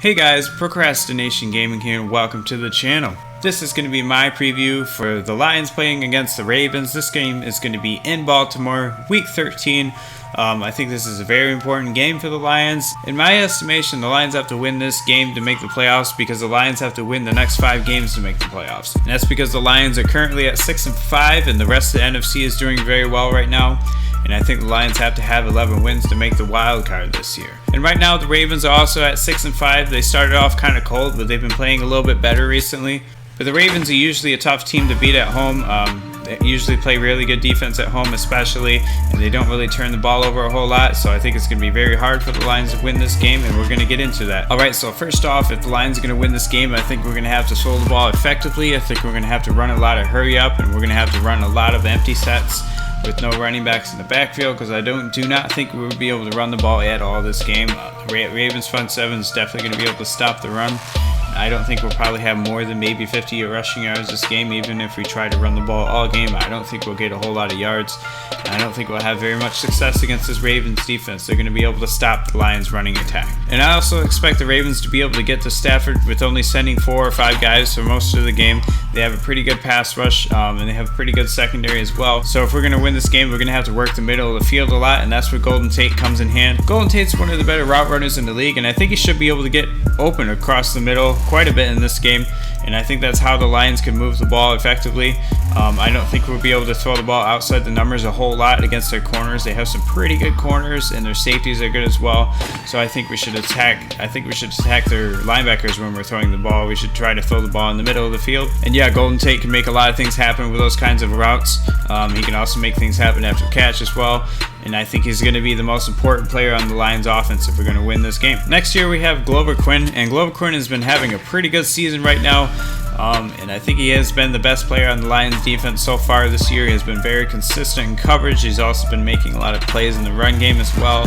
Hey guys, Procrastination Gaming here and welcome to the channel. This is going to be my preview for the Lions playing against the Ravens. This game is going to be in Baltimore, week 13. I think this is a very important game for the Lions. In my estimation, the Lions have to win this game to make the playoffs because the Lions have to win the next 5 games to make the playoffs. And that's because the Lions are currently at 6-5 and the rest of the NFC is doing very well right now. And I think the Lions have to have 11 wins to make the wild card this year. And right now the Ravens are also at 6-5. They started off kind of cold, but they've been playing a little bit better recently. But the Ravens are usually a tough team to beat at home. They usually play really good defense at home especially, and they don't really turn the ball over a whole lot, so I think it's going to be very hard for the Lions to win this game, and we're going to get into that. Alright, so first off, if the Lions are going to win this game, I think we're going to have to throw the ball effectively. I think we're going to have to run a lot of hurry up, and we're going to have to run a lot of empty sets with no running backs in the backfield, because I do not think we will be able to run the ball at all this game. The Ravens front seven is definitely going to be able to stop the run. I don't think we'll probably have more than maybe 50 rushing yards this game, even if we try to run the ball all game. I don't think we'll get a whole lot of yards. I don't think we'll have very much success against this Ravens defense. They're going to be able to stop the Lions running attack. And I also expect the Ravens to be able to get to Stafford with only sending 4 or 5 guys for most of the game. They have a pretty good pass rush, and they have a pretty good secondary as well. So if we're going to win this game, we're going to have to work the middle of the field a lot, and that's where Golden Tate comes in hand. Golden Tate's one of the better route runners in the league, and I think he should be able to get open across the middle quite a bit in this game, and I think that's how the Lions can move the ball effectively. I don't think we'll be able to throw the ball outside the numbers a whole lot against their corners. They have some pretty good corners, and their safeties are good as well. So I think we should attack. I think we should attack their linebackers when we're throwing the ball. We should try to throw the ball in the middle of the field. And yeah, Golden Tate can make a lot of things happen with those kinds of routes. He can also make things happen after catch as well. And I think he's going to be the most important player on the Lions offense if we're going to win this game. Next year we have Glover Quinn, and Glover Quinn has been having a pretty good season right now. And I think he has been the best player on the Lions defense so far this year. He has been very consistent in coverage. He's also been making a lot of plays in the run game as well.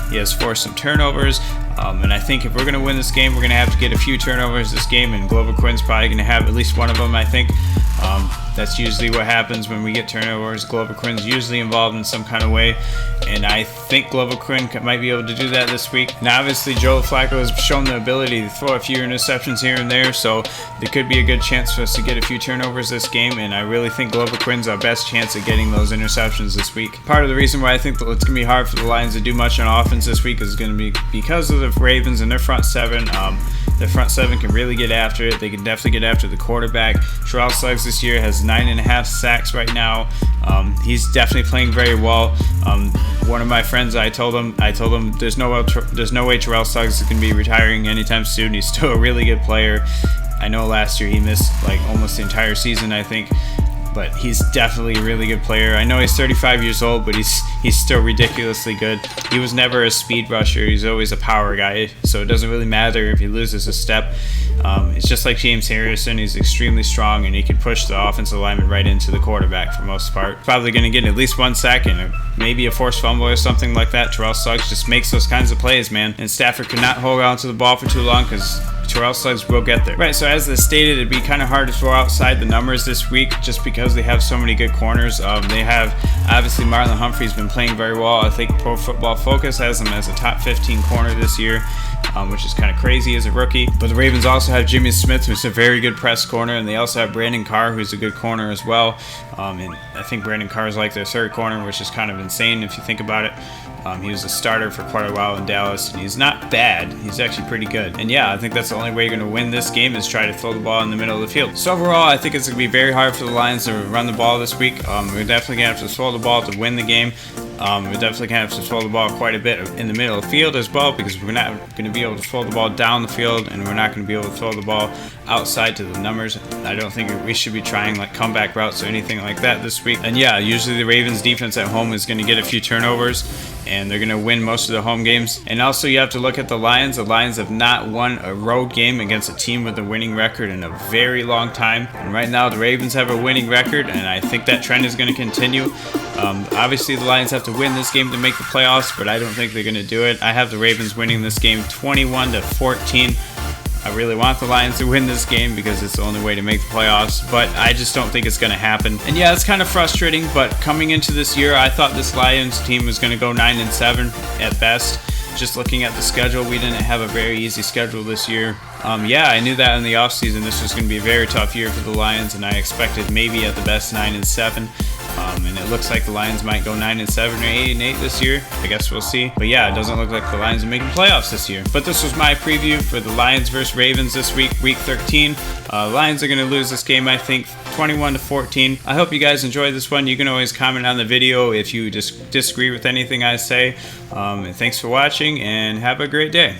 He has forced some turnovers. And I think if we're going to win this game, we're going to have to get a few turnovers this game, and Glover Quinn's probably going to have at least one of them, I think. That's usually what happens when we get turnovers. Glover Quinn's usually involved in some kind of way, and I think Glover Quinn might be able to do that this week. Now, obviously, Joe Flacco has shown the ability to throw a few interceptions here and there, so there could be a good chance for us to get a few turnovers this game, and I really think Glover Quinn's our best chance at getting those interceptions this week. Part of the reason why I think that it's going to be hard for the Lions to do much on offense this week is going to be because of the Ravens and their front seven. Their front seven can really get after it. They can definitely get after the quarterback. Terrell Suggs this year has 9.5 sacks right now. He's definitely playing very well. One of my friends, I told him there's no way Terrell Suggs is going to be retiring anytime soon. He's still a really good player. I know last year he missed like almost the entire season, I think. But he's definitely a really good player. I know he's 35 years old, but he's still ridiculously good. He was never a speed rusher. He's always a power guy, so it doesn't really matter if he loses a step. It's just like James Harrison. He's extremely strong, and he can push the offensive lineman right into the quarterback for most part. Probably going to get at least 1 sack and maybe a forced fumble or something like that. Terrell Suggs just makes those kinds of plays, man. And Stafford could not hold on to the ball for too long because Terrell Suggs will get there. Right, so as I stated, it'd be kind of hard to throw outside the numbers this week just because they have so many good corners. They have, obviously, Marlon Humphrey's been playing very well. I think Pro Football Focus has him as a top 15 corner this year, which is kind of crazy as a rookie. But the Ravens also have Jimmy Smith, who's a very good press corner, and they also have Brandon Carr, who's a good corner as well. And I think Brandon Carr is like their 3rd corner, which is kind of insane if you think about it. He was a starter for quite a while in Dallas, and he's not bad. He's actually pretty good. And yeah, I think that's the only way you're going to win this game is try to throw the ball in the middle of the field. So overall, I think it's going to be very hard for the Lions to run the ball this week. We're definitely going to have to throw the ball to win the game. We're definitely going to have to throw the ball quite a bit in the middle of the field as well, because we're not going to be able to throw the ball down the field, and we're not going to be able to throw the ball outside to the numbers. I don't think we should be trying like comeback routes or anything like that this week. And yeah, usually the Ravens defense at home is going to get a few turnovers, and they're going to win most of the home games. And also you have to look at the Lions. The Lions have not won a road game against a team with a winning record in a very long time. And right now the Ravens have a winning record, and I think that trend is going to continue. Obviously the Lions have to win this game to make the playoffs, but I don't think they're going to do it. I have the Ravens winning this game 21-14. I really want the Lions to win this game because it's the only way to make the playoffs, but I just don't think it's going to happen. And yeah, it's kind of frustrating, but coming into this year, I thought this Lions team was going to go 9-7 at best. just looking at the schedule, we didn't have a very easy schedule this year. Yeah, I knew that in the offseason this was going to be a very tough year for the Lions, and I expected maybe at the best 9-7. And it looks like the Lions might go 9-7 or 8-8 this year. I guess we'll see. But yeah, it doesn't look like the Lions are making playoffs this year. But this was my preview for the Lions versus Ravens this week, week 13. Lions are going to lose this game, I think, 21-14. I hope you guys enjoyed this one. You can always comment on the video if you disagree with anything I say. And thanks for watching, and have a great day.